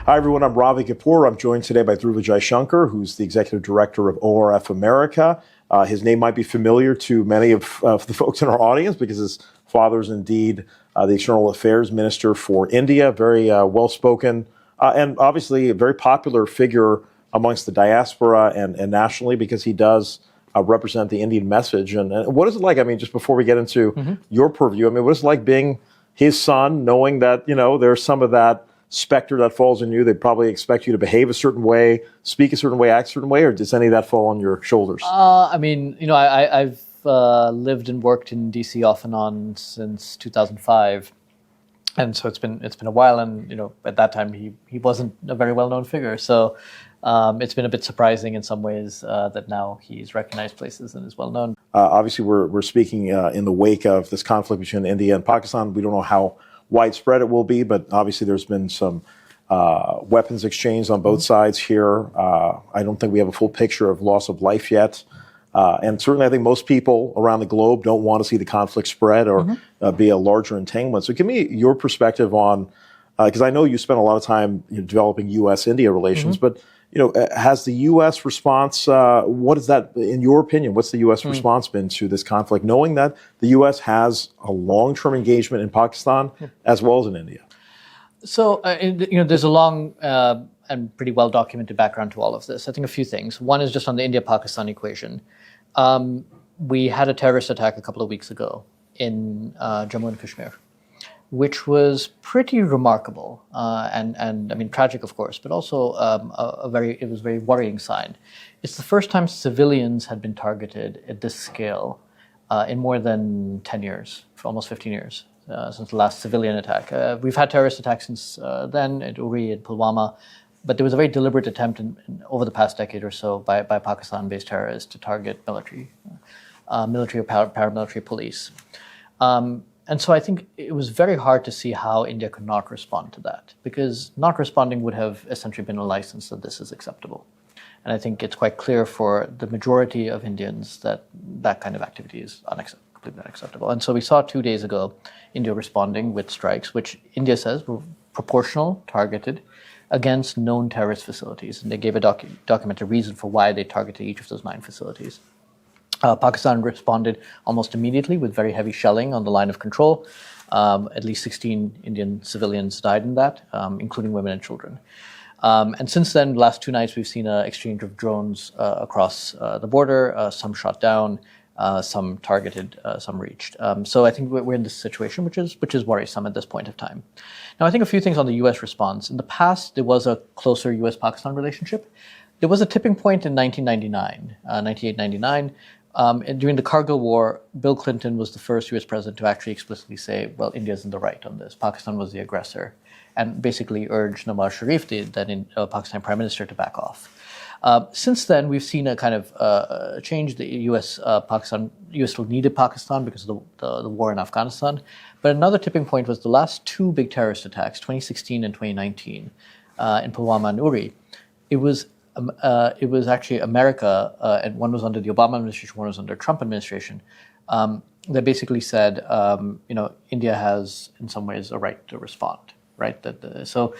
Hi, everyone. I'm Ravi Kapur. I'm joined today by Dhruva Jaishankar, who's the Executive Director of ORF America. His name might be familiar to many of the folks in our audience because his father is indeed the External Affairs Minister for India, very well-spoken and obviously a very popular figure amongst the diaspora and nationally because he does represent the Indian message. And what is it like? I mean, just before we get into your purview, I mean, what is it like being his son, knowing that, you know, there's some of that specter that falls on you? They probably expect you to behave a certain way, speak a certain way, act a certain way, or does any of that fall on your shoulders? I mean, you know, I've lived and worked in DC off and on since 2005. And so it's been a while, and you know, at that time he wasn't a very well-known figure. So it's been a bit surprising in some ways that now he's recognized places and is well-known. Obviously, we're speaking in the wake of this conflict between India and Pakistan. We don't know how widespread it will be, but obviously there's been some weapons exchanged on both sides here. I don't think we have a full picture of loss of life yet. And certainly I think most people around the globe don't want to see the conflict spread or be a larger entanglement. So give me your perspective on, because I know you spent a lot of time developing U.S. India relations, but you know, has the U.S. response, what is that, in your opinion, what's the U.S. response been to this conflict, knowing that the U.S. has a long-term engagement in Pakistan as well as in India? So, you know, there's a long and pretty well-documented background to all of this. I think a few things. One is just on the India-Pakistan equation. We had a terrorist attack a couple of weeks ago in Jammu and Kashmir, which was pretty remarkable and I mean tragic, of course, but also it was a very worrying sign. It's the first time civilians had been targeted at this scale in more than 10 years, for almost 15 years since the last civilian attack. We've had terrorist attacks since then at Uri and Pulwama, but there was a very deliberate attempt over the past decade or so by Pakistan-based terrorists to target military or paramilitary police. And so I think it was very hard to see how India could not respond to that, because not responding would have essentially been a license that this is acceptable. And I think it's quite clear for the majority of Indians that that kind of activity is completely unacceptable. And so we saw 2 days ago India responding with strikes, which India says were proportional, targeted, against known terrorist facilities. And they gave a documented reason for why they targeted each of those 9 facilities. Pakistan responded almost immediately with very heavy shelling on the line of control. At least 16 Indian civilians died in that, including women and children. And since then, the last 2 nights, we've seen an exchange of drones across the border, some shot down, some targeted, some reached. So I think we're in this situation, which is worrisome at this point of time. Now, I think a few things on the U.S. response. In the past, there was a closer U.S.-Pakistan relationship. There was a tipping point in 1998-99. During the Kargil War, Bill Clinton was the first U.S. president to actually explicitly say, well, India's in the right on this. Pakistan was the aggressor, and basically urged Nawaz Sharif, the then Pakistan prime minister, to back off. Since then, we've seen a kind of change. The U.S. still needed Pakistan because of the war in Afghanistan. But another tipping point was the last 2 big terrorist attacks, 2016 and 2019, in Pulwama and Uri. It was actually America, and one was under the Obama administration, one was under Trump administration, that basically said, you know, India has in some ways a right to respond, right? So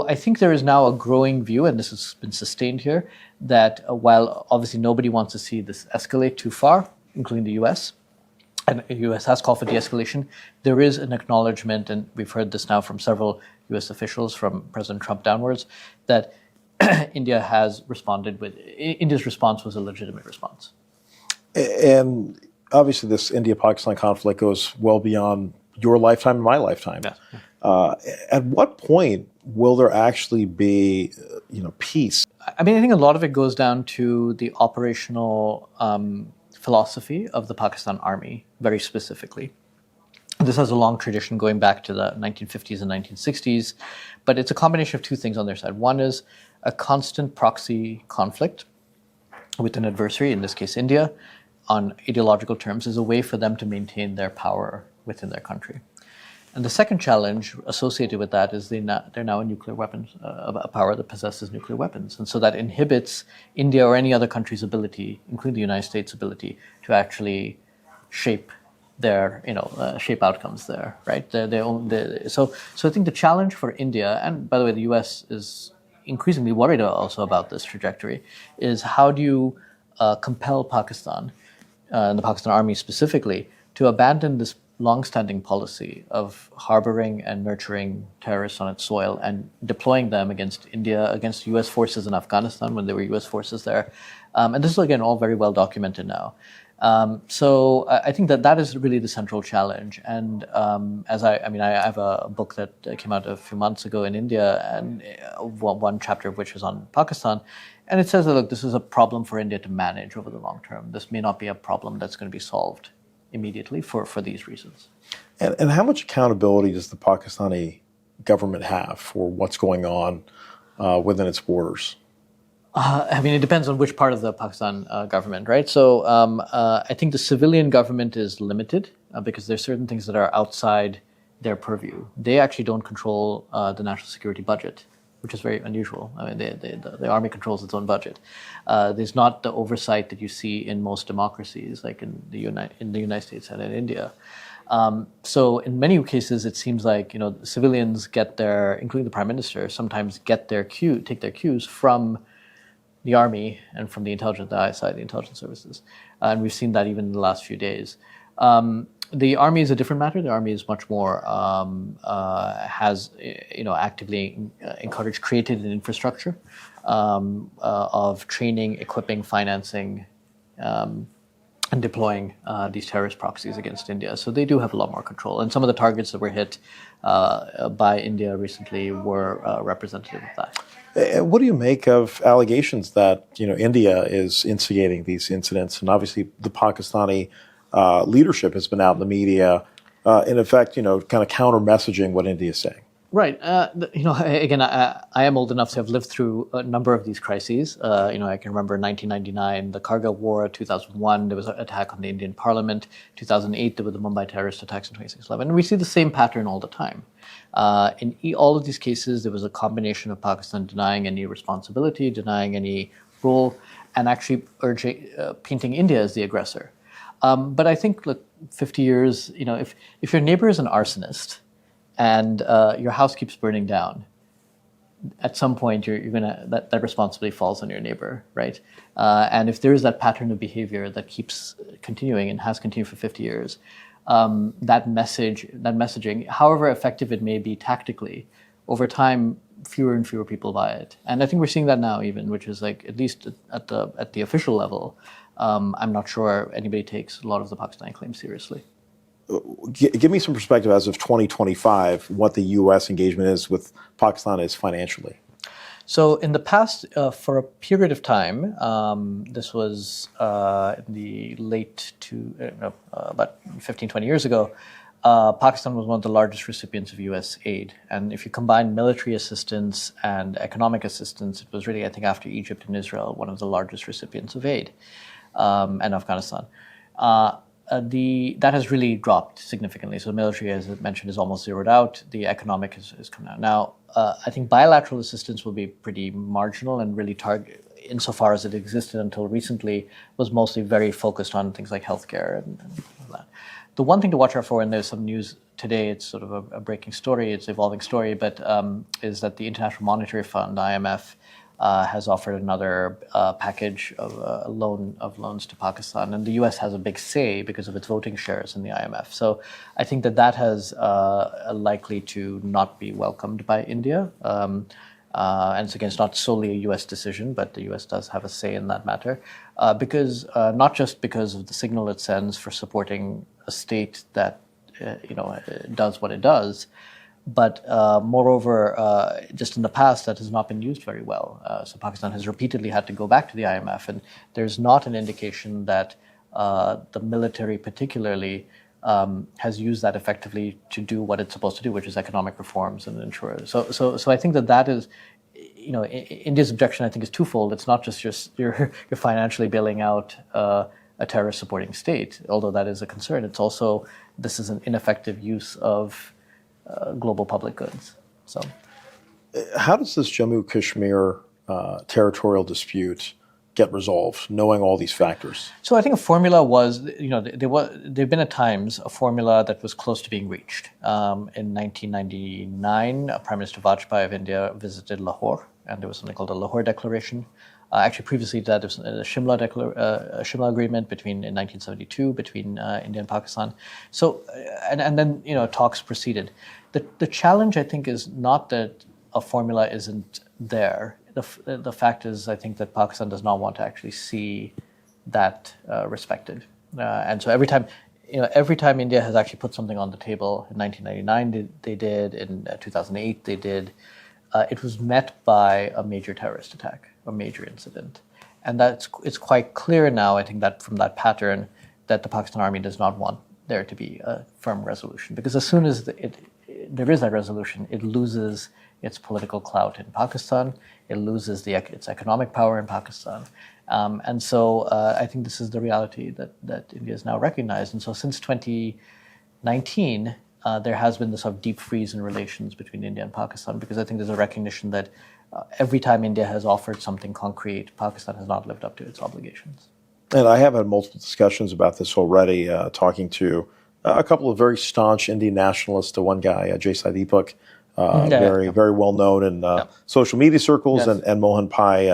I think there is now a growing view, and this has been sustained here, that while obviously nobody wants to see this escalate too far, including the U.S., and the U.S. has called for de-escalation, there is an acknowledgement, and we've heard this now from several U.S. officials, from President Trump downwards, that India has responded India's response was a legitimate response. And obviously this India-Pakistan conflict goes well beyond your lifetime and my lifetime. Yes. At what point will there actually be, peace? I mean, I think a lot of it goes down to the operational philosophy of the Pakistan Army, very specifically. This has a long tradition going back to the 1950s and 1960s, but it's a combination of 2 things on their side. One is a constant proxy conflict with an adversary, in this case India, on ideological terms, is a way for them to maintain their power within their country. And the second challenge associated with that is they're now a nuclear weapons, a power that possesses nuclear weapons. And so that inhibits India or any other country's ability, including the United States' ability, to actually shape their shape outcomes there, right? So I think the challenge for India, and by the way, the U.S. is increasingly worried also about this trajectory, is how do you compel Pakistan, and the Pakistan army specifically, to abandon this long-standing policy of harboring and nurturing terrorists on its soil and deploying them against India, against U.S. forces in Afghanistan when there were U.S. forces there. And this is, again, all very well documented now. So I think that is really the central challenge. And as I have a book that came out a few months ago in India, and one chapter of which is on Pakistan. And it says that, look, this is a problem for India to manage over the long term. This may not be a problem that's going to be solved immediately for these reasons. And how much accountability does the Pakistani government have for what's going on within its borders? It depends on which part of the Pakistan government, right? So I think the civilian government is limited because there's certain things that are outside their purview. They actually don't control the national security budget, which is very unusual. The army controls its own budget. There's not the oversight that you see in most democracies, like in the United States and in India. So in many cases, it seems like civilians get including the prime minister, sometimes take their cues from the army and from the ISI, the intelligence services, and we've seen that even in the last few days. The army is a different matter. The army is much more has actively encouraged, created an infrastructure of training, equipping, financing, and deploying these terrorist proxies against India. So they do have a lot more control. And some of the targets that were hit by India recently were representative of that. What do you make of allegations that India is instigating these incidents? And obviously, the Pakistani leadership has been out in the media, in effect, kind of counter messaging what India is saying. Right. Again, I am old enough to have lived through a number of these crises. I can remember 1999, the Kargil War. 2001, there was an attack on the Indian Parliament. 2008, there were the Mumbai terrorist attacks in 26/11. And we see the same pattern all the time. In all of these cases, there was a combination of Pakistan denying any responsibility, denying any role, and actually painting India as the aggressor. But I think, look, 50 years, if your neighbor is an arsonist and your house keeps burning down, at some point that responsibility falls on your neighbor, right? And if there is that pattern of behavior that keeps continuing and has continued for 50 years, that messaging, however effective it may be tactically, over time, fewer and fewer people buy it. And I think we're seeing that now even, which is like, at least at the official level, I'm not sure anybody takes a lot of the Pakistani claims seriously. Give me some perspective as of 2025, what the U.S. engagement is with Pakistan is financially. So in the past, for a period of time, this was in the about 15, 20 years ago, Pakistan was one of the largest recipients of U.S. aid. And if you combine military assistance and economic assistance, it was really, I think, after Egypt and Israel, one of the largest recipients of aid, and Afghanistan. That has really dropped significantly. So the military, as I mentioned, is almost zeroed out. The economic has come down. Now, I think bilateral assistance will be pretty marginal and really insofar as it existed until recently, was mostly very focused on things like healthcare and that. The one thing to watch out for, and there's some news today, it's sort of a breaking story, it's an evolving story, but is that the International Monetary Fund, IMF, has offered another package of loans to Pakistan, and the U.S. has a big say because of its voting shares in the IMF. So I think that has likely to not be welcomed by India, and it's again, it's not solely a U.S. decision, but the U.S. does have a say in that matter, because not just because of the signal it sends for supporting a state that does what it does. But moreover, just in the past, that has not been used very well. So Pakistan has repeatedly had to go back to the IMF, and there's not an indication that the military particularly has used that effectively to do what it's supposed to do, which is economic reforms and ensure. So I think that is, India's objection, I think, is twofold. It's not just you're financially bailing out a terrorist supporting state, although that is a concern. It's also, this is an ineffective use of global public goods. So, how does this Jammu Kashmir territorial dispute get resolved, knowing all these factors? So I think a formula was, there've been at times a formula that was close to being reached. In 1999, Prime Minister Vajpayee of India visited Lahore, and there was something called the Lahore Declaration. Actually, previously to that, there was a Shimla agreement in 1972 between India and Pakistan. So, and then talks proceeded. The challenge, I think, is not that a formula isn't there. The fact is, I think that Pakistan does not want to actually see that respected. And so every time India has actually put something on the table, in 1999 they did, in 2008 they did, it was met by a major terrorist attack, a major incident. And it's quite clear now, I think, that from that pattern, that the Pakistan Army does not want there to be a firm resolution. Because as soon as there is that resolution, it loses its political clout in Pakistan, it loses its economic power in Pakistan. And so I think this is the reality that India has now recognized. And so since 2019, there has been this sort of deep freeze in relations between India and Pakistan, because I think there's a recognition that every time India has offered something concrete, Pakistan has not lived up to its obligations. And I have had multiple discussions about this already, talking to a couple of very staunch Indian nationalists. One guy, Jaisai Deepak, very well known in social media circles, Yes. and Mohan Pai,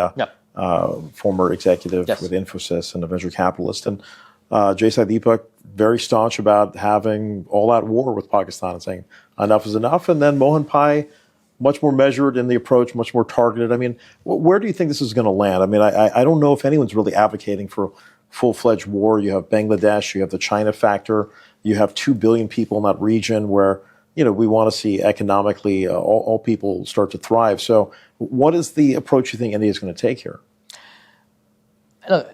former executive Yes. with Infosys and a venture capitalist. And Jaisai Deepak, very staunch about having all-out war with Pakistan and saying enough is enough. And then Mohan Pai, much more measured in the approach, much more targeted. I mean, where do you think this is going to land? I mean, I don't know if anyone's really advocating for full-fledged war. You have Bangladesh, you have the China factor, you have 2 billion people in that region where, we want to see economically all people start to thrive. So what is the approach you think India is going to take here? Look,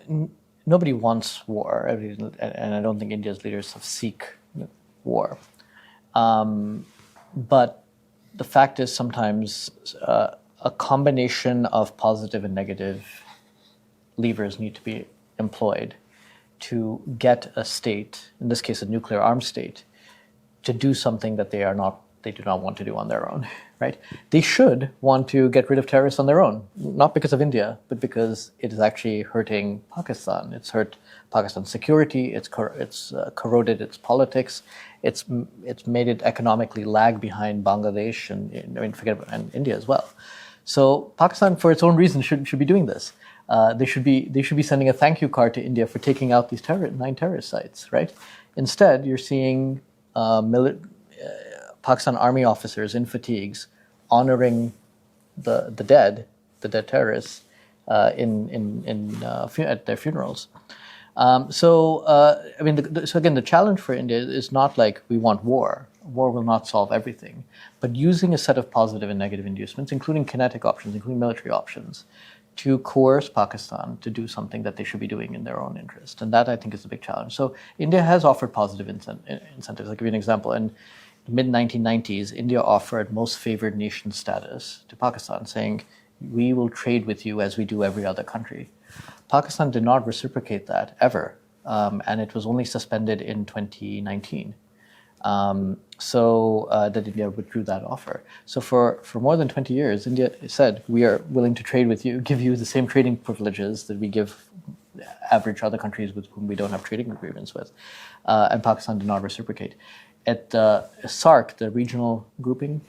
nobody wants war, and I don't think India's leaders seek war. But the fact is, sometimes a combination of positive and negative levers need to be employed to get a state, in this case a nuclear armed state, to do something that they do not want to do on their own, right? They should want to get rid of terrorists on their own, not because of India, but because it is actually hurting Pakistan. It's hurt Pakistan's security. It's corroded its politics. It's made it economically lag behind Bangladesh and India as well. So Pakistan, for its own reasons, should be doing this. They should be sending a thank you card to India for taking out these 9 terrorist sites, right? Instead, you're seeing Pakistan army officers in fatigues honoring the dead terrorists at their funerals. So again, the challenge for India is not like we want war. War will not solve everything, but using a set of positive and negative inducements, including kinetic options, including military options, to coerce Pakistan to do something that they should be doing in their own interest. And that, I think, is a big challenge. So India has offered positive incentives. I'll give you an example. In the mid-1990s, India offered most favored nation status to Pakistan, saying, we will trade with you as we do every other country. Pakistan did not reciprocate that ever, and it was only suspended in 2019. That India withdrew that offer. So for more than 20 years, India said, we are willing to trade with you, give you the same trading privileges that we give average other countries with whom we don't have trading agreements with. And Pakistan did not reciprocate. At SAARC, the regional grouping,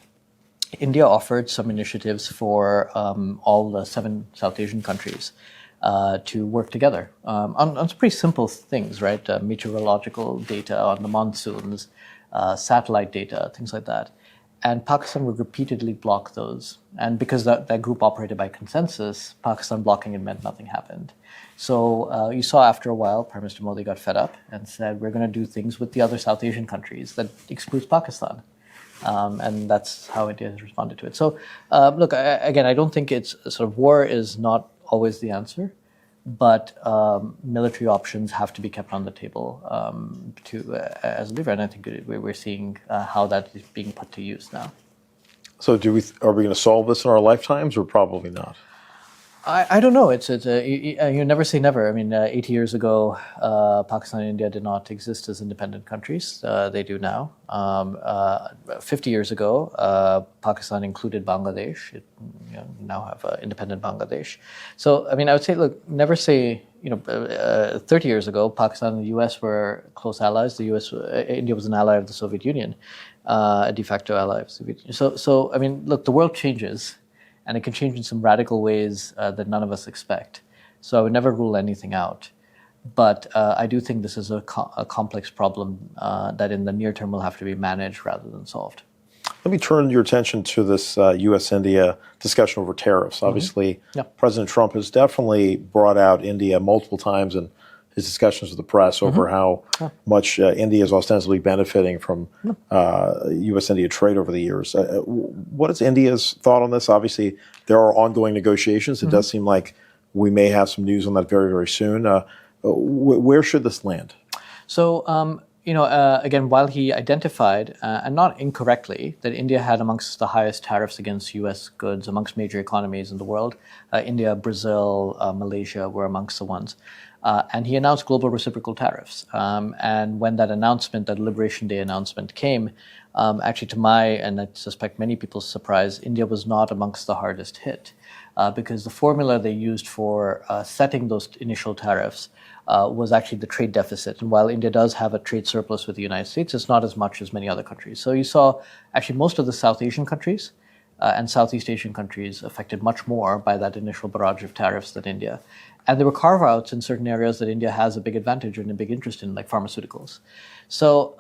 India offered some initiatives for all the 7 South Asian countries to work together on some pretty simple things, right? Meteorological data on the monsoons, satellite data, things like that. And Pakistan would repeatedly block those. And because that group operated by consensus, Pakistan blocking it meant nothing happened. So you saw after a while, Prime Minister Modi got fed up and said, we're going to do things with the other South Asian countries that excludes Pakistan. And that's how India has responded to it. So look, again, I don't think it's sort of war is not always the answer, but military options have to be kept on the table as a lever. And I think we're seeing how that is being put to use now. So are we going to solve this in our lifetimes, or probably not? I don't know. You never say never. I mean, 80 years ago, Pakistan and India did not exist as independent countries. They do now. 50 years ago, Pakistan included Bangladesh. It, now have independent Bangladesh. So, I mean, I would say, look, never say. 30 years ago, Pakistan and the U.S. were close allies. India was an ally of the Soviet Union, a de facto ally of the Soviet Union. So, I mean, look, the world changes. And it can change in some radical ways that none of us expect. So I would never rule anything out. But I do think this is a complex problem that in the near term will have to be managed rather than solved. Let me turn your attention to this U.S. India discussion over tariffs. Obviously, President Trump has definitely brought out India multiple times in his discussions with the press over how much India is ostensibly benefiting from U.S.-India trade over the years. What is India's thought on this? Obviously, there are ongoing negotiations. It does seem like we may have some news on that very, very soon. Where should this land? So, again, while he identified, and not incorrectly, that India had amongst the highest tariffs against U.S. goods amongst major economies in the world, India, Brazil, Malaysia were amongst the ones. And he announced global reciprocal tariffs. And when that announcement, that Liberation Day announcement came, actually to my, and I suspect many people's surprise, India was not amongst the hardest hit. Because the formula they used for setting those initial tariffs was actually the trade deficit. And while India does have a trade surplus with the United States, it's not as much as many other countries. So you saw actually most of the South Asian countries and Southeast Asian countries affected much more by that initial barrage of tariffs than India. And there were carve-outs in certain areas that India has a big advantage and a big interest in, like pharmaceuticals. So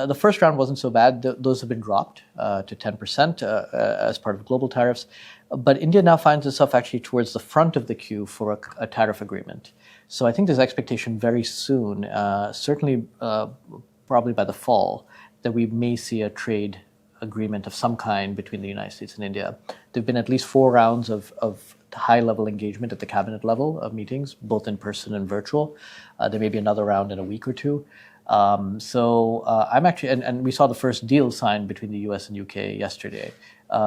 the first round wasn't so bad. Those have been dropped to 10% as part of global tariffs. But India now finds itself actually towards the front of the queue for a tariff agreement. So I think there's expectation very soon, certainly probably by the fall, that we may see a trade agreement of some kind between the United States and India. There have been at least 4 rounds of high-level engagement at the cabinet level of meetings, both in person and virtual. There may be another round in a week or two. So I'm actually, and we saw the first deal signed between the U.S. and UK yesterday.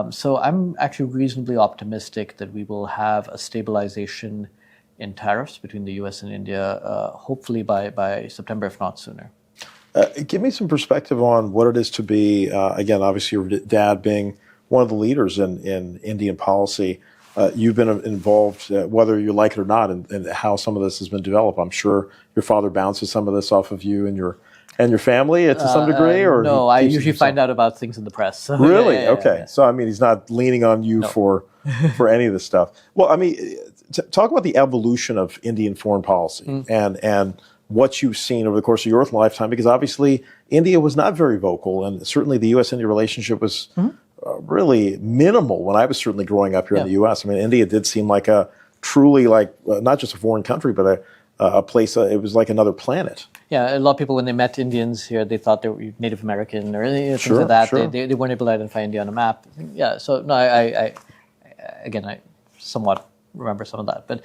So I'm actually reasonably optimistic that we will have a stabilization in tariffs between the U.S. and India, hopefully by September, if not sooner. Give me some perspective on what it is to be, again, obviously your dad being one of the leaders in Indian policy. You've been involved, whether you like it or not, in how some of this has been developed. I'm sure your father bounces some of this off of you and your family to some degree, or no? I usually find out about things in the press. So really? yeah, okay. Yeah. So I mean, he's not leaning on you for any of this stuff. Well, I mean, talk about the evolution of Indian foreign policy and what you've seen over the course of your lifetime, because obviously India was not very vocal, and certainly the U.S.-India relationship was really minimal when I was certainly growing up here in the U.S. I mean, India did seem like a truly not just a foreign country, but a place, it was like another planet. Yeah, a lot of people, when they met Indians here, they thought they were Native American or things like that. Sure. They weren't able to identify India on a map. Yeah, so no, I somewhat remember some of that. But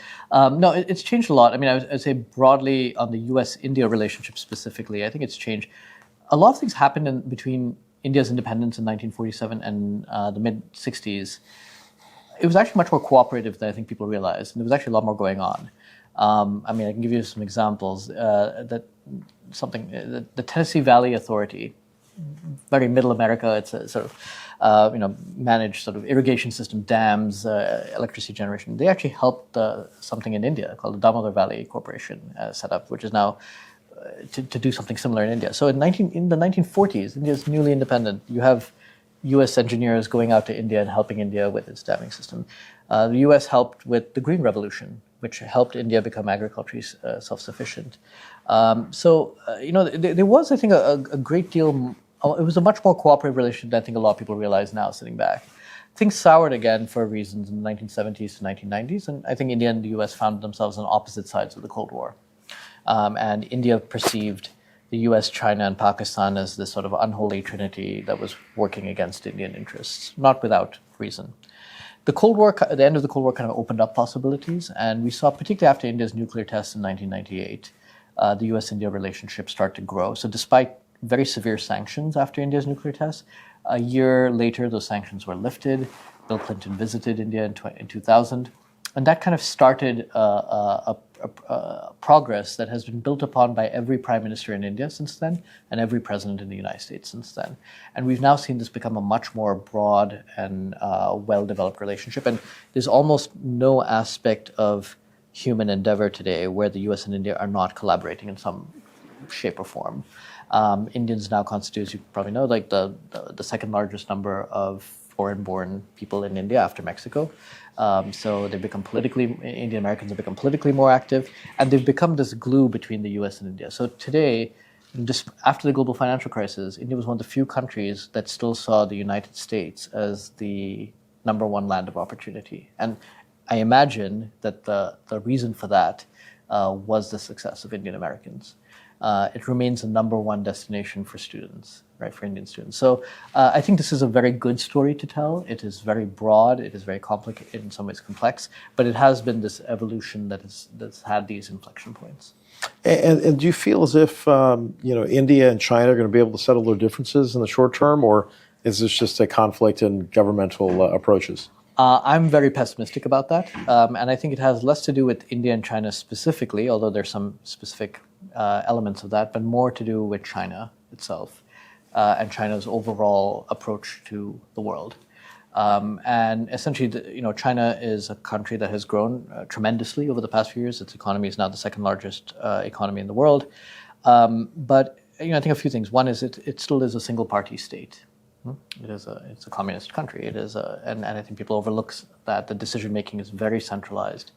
no, it's changed a lot. I mean, I would say broadly on the U.S.-India relationship specifically, I think it's changed. A lot of things happened between India's independence in 1947 and the mid-60s. It was actually much more cooperative than I think people realized, and there was actually a lot more going on. I mean, I can give you some examples. The Tennessee Valley Authority, very middle America, it's a sort of managed sort of irrigation system, dams, electricity generation. They actually helped something in India called the Damodar Valley Corporation set up, which is now to do something similar in India. So in the 1940s, India is newly independent. You have U.S. engineers going out to India and helping India with its damming system. The U.S. helped with the Green Revolution, which helped India become agriculturally self-sufficient. There was, I think, a great deal. It was a much more cooperative relationship than I think a lot of people realize now, sitting back. Things soured again for reasons in the 1970s to 1990s, and I think India and the U.S. found themselves on opposite sides of the Cold War. And India perceived the U.S., China, and Pakistan as this sort of unholy trinity that was working against Indian interests, not without reason. The Cold War, at the end of the Cold War, kind of opened up possibilities, and we saw, particularly after India's nuclear tests in 1998, the U.S.-India relationship start to grow. So despite very severe sanctions after India's nuclear tests, a year later those sanctions were lifted. Bill Clinton visited India in 2000. And that kind of started a progress that has been built upon by every prime minister in India since then and every president in the United States since then. And we've now seen this become a much more broad and well-developed relationship. And there's almost no aspect of human endeavor today where the U.S. and India are not collaborating in some shape or form. Indians now constitute, as you probably know, like the second largest number of foreign-born people in India after Mexico. So they've become Indian Americans have become politically more active, and they've become this glue between the U.S. and India. So today, just after the global financial crisis, India was one of the few countries that still saw the United States as the number one land of opportunity. And I imagine that the reason for that was the success of Indian Americans. It remains the number one destination for students, right, for Indian students. So I think this is a very good story to tell. It is very broad. It is very complicated, in some ways complex, but it has been this evolution that's had these inflection points. And do you feel as if India and China are going to be able to settle their differences in the short term, or is this just a conflict in governmental approaches? I'm very pessimistic about that, and I think it has less to do with India and China specifically, although there's some specific elements of that, but more to do with China itself and China's overall approach to the world. And essentially, China is a country that has grown tremendously over the past few years. Its economy is now the second largest economy in the world. But I think a few things. One is it still is a single-party state. It's a communist country. It is, and I think people overlook that the decision making is very centralized.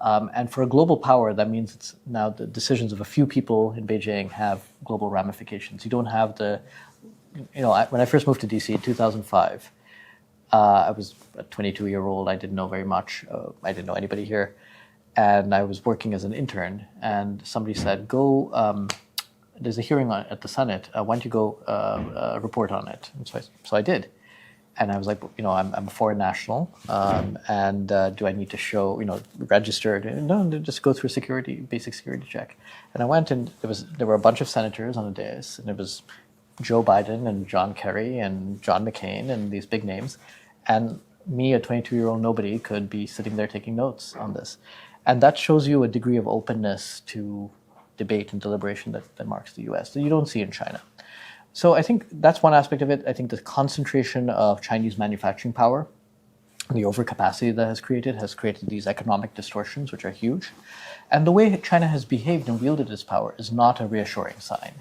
And for a global power, that means it's now the decisions of a few people in Beijing have global ramifications. You don't have when I first moved to DC in 2005, I was a 22-year-old. I didn't know very much. I didn't know anybody here. And I was working as an intern, and somebody said, go, there's a hearing at the Senate. Why don't you go report on it? And so I did. And I was like, I'm a foreign national, and do I need to show, registered? No, just go through a basic security check. And I went, and there were a bunch of senators on the dais, and it was Joe Biden and John Kerry and John McCain and these big names. And me, a 22-year-old nobody, could be sitting there taking notes on this. And that shows you a degree of openness to debate and deliberation that marks the U.S. that you don't see in China. So I think that's one aspect of it. I think the concentration of Chinese manufacturing power and the overcapacity that has created these economic distortions, which are huge. And the way China has behaved and wielded its power is not a reassuring sign.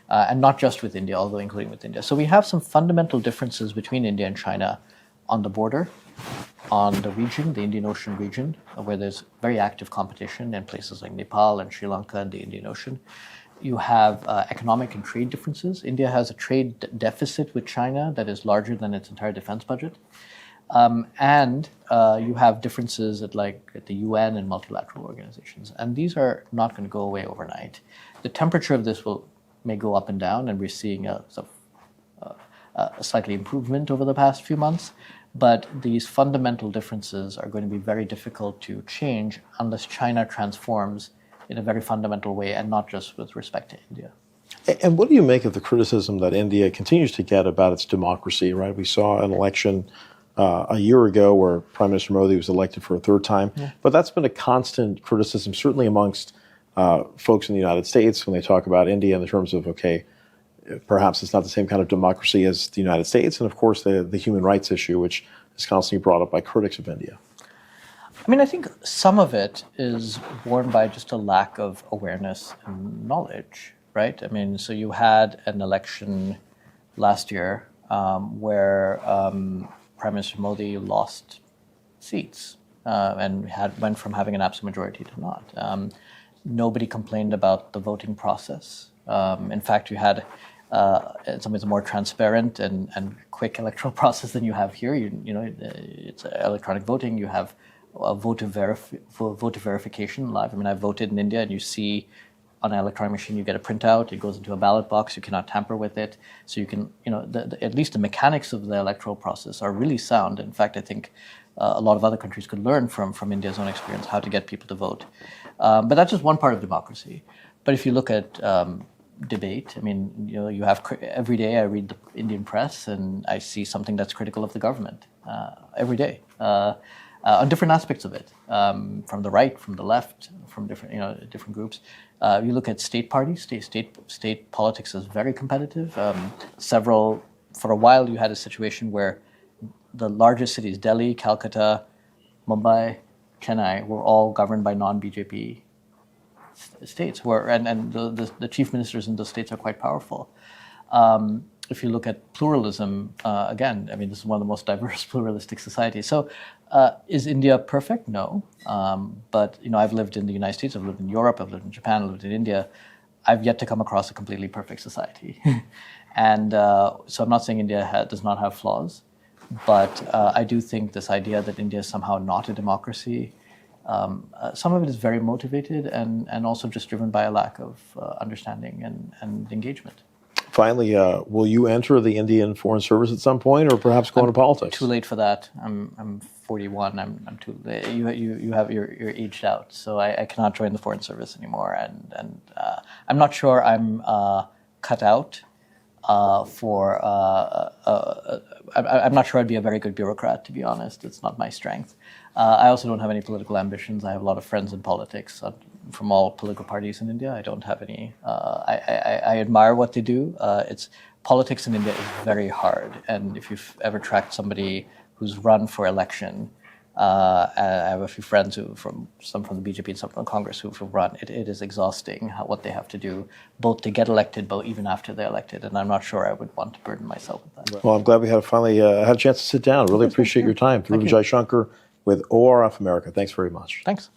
And not just with India, although including with India. So we have some fundamental differences between India and China on the border, on the region, the Indian Ocean region, where there's very active competition in places like Nepal and Sri Lanka and the Indian Ocean. You have economic and trade differences. India has a trade deficit with China that is larger than its entire defense budget. And you have differences at the UN and multilateral organizations. And these are not going to go away overnight. The temperature of this may go up and down, and we're seeing a slightly improvement over the past few months. But these fundamental differences are going to be very difficult to change unless China transforms in a very fundamental way, and not just with respect to India. And what do you make of the criticism that India continues to get about its democracy, right? We saw an election a year ago where Prime Minister Modi was elected for a third time. Yeah. But that's been a constant criticism, certainly amongst folks in the United States when they talk about India in the terms of, okay, perhaps it's not the same kind of democracy as the United States. And of course, the human rights issue, which is constantly brought up by critics of India. I think some of it is borne by just a lack of awareness and knowledge, right? So you had an election last year where Prime Minister Modi lost seats and went from having an absolute majority to not. Nobody complained about the voting process. In fact, you had in some ways a more transparent and quick electoral process than you have here. It's electronic voting. You have voter verification live. I voted in India, and you see on an electronic machine, you get a printout. It goes into a ballot box. You cannot tamper with it. So you can, at least the mechanics of the electoral process are really sound. In fact, I think a lot of other countries could learn from India's own experience how to get people to vote. But that's just one part of democracy. But if you look at debate, you have every day I read the Indian press and I see something that's critical of the government every day. on different aspects of it, from the right, from the left, from different groups. You look at state parties. State politics is very competitive. For a while, you had a situation where the largest cities, Delhi, Calcutta, Mumbai, Chennai, were all governed by non-BJP states, and the chief ministers in those states are quite powerful. If you look at pluralism, again, I mean, this is one of the most diverse, pluralistic societies. So, is India perfect? No. But I've lived in the United States, I've lived in Europe, I've lived in Japan, I've lived in India. I've yet to come across a completely perfect society. And so I'm not saying India does not have flaws, but I do think this idea that India is somehow not a democracy, some of it is very motivated and also just driven by a lack of understanding and engagement. Finally, will you enter the Indian Foreign Service at some point, or perhaps go into politics? Too late for that. I'm 41. I'm too. You're aged out, so I cannot join the Foreign Service anymore. And I'm not sure I'm cut out for. I'm not sure I'd be a very good bureaucrat, to be honest. It's not my strength. I also don't have any political ambitions. I have a lot of friends in politics from all political parties in India. I don't have any. I admire what they do. Politics in India is very hard, and if you've ever tracked somebody who's run for election, I have a few friends some from the BJP and some from Congress who've run. It is exhausting what they have to do, both to get elected, but even after they're elected. And I'm not sure I would want to burden myself with that. Well, I'm glad we finally had a chance to sit down. Really appreciate your time. Dhruva Jaishankar with ORF America. Thanks very much. Thanks.